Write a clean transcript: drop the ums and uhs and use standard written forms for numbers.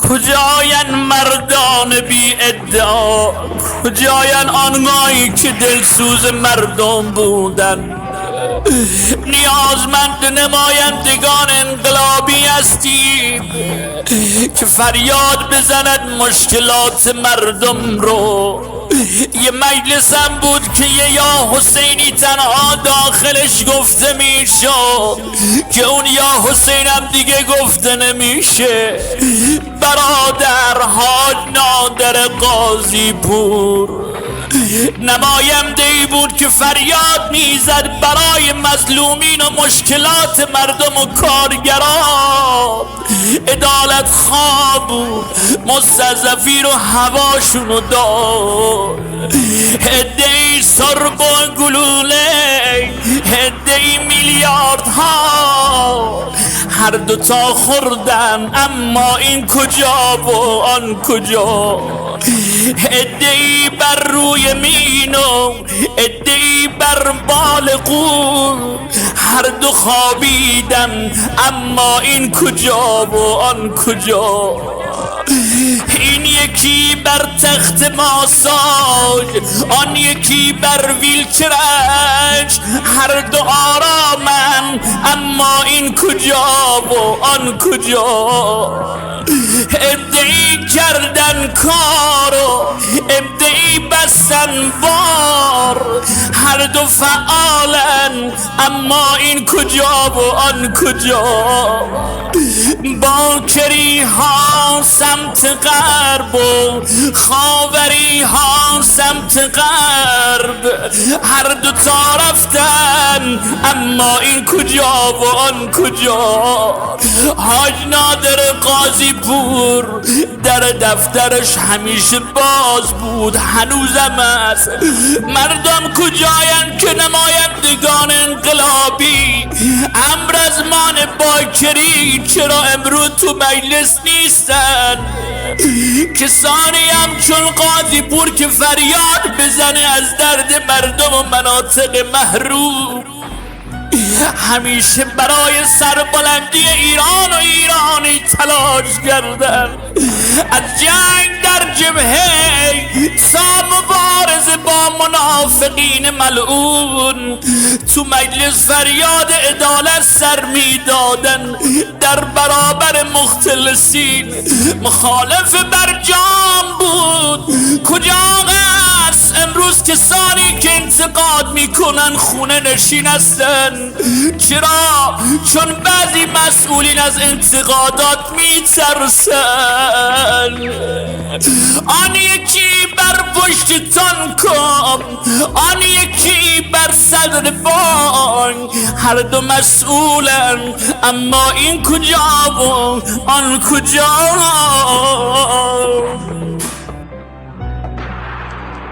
کجاین مردان بی ادعا، کجاین آنهایی که دلسوز مردم بودن. نیازمند نمایندگان انقلابی هستیم که فریاد بزند مشکلات مردم رو. یه مجلسم بود که یه یا حسینی تنها داخلش گفته میشد که اون یا حسینم دیگه گفته نمیشه. برادر حاج نادر قاضی پور نماینده ای بود که فریاد میزد برای مظلومین و مشکلات مردم و کارگران. عدالت خواه بود، مستضعفین رو هواشونو داد. هده‌ای سرب و گلوله، هده‌ای میلیاردها، هر دوتا خوردن اما این کجا و آن کجا. عده‌ای بر روی مینو، عده‌ای بر بالغون، هر دو خوابیدن اما این کجا و آن کجا. این یکی بر تخت ماساژ، آن یکی بر ویلچرش، هر دو آرامن اما این کجا و آن کجا. ابدعی کردن کارو، ابدعی بستن بار، هر دو فعالن اما این کجا و آن کجا. باکری ها سمت غرب و خاوری ها سمت غرب، هر دو تا رفتن اما این کجا و آن کجا. حاج نادر قاضی پور در دفترش همیشه باز بود، هنوزم است. مردم کجاین که نمایندگان انقلابی امر از مان باکری چرا امروز تو مجلس نیستن؟ کسانی هم چون قاضی پور که فریاد بزنه از درد مردم و مناطق محروم، همیشه برای سربلندی ایران و ایرانی تلاش کردن. از جنگ در جبهه تا مبارزه با منافقین ملعون، تو مجلس فریاد عدالت سر میدادن در برابر مختلسین. مخالف برجام بود. کجا است امروز کسانی که انتقاد میکنن خونه نشین هستن؟ چرا؟ چون بعضی مسئولین از انتقادات میترسن. آن یکی بر پشت تانکم، آن یکی بر صدر بانک، هر دو مسئولن اما این کجا و آن کجا.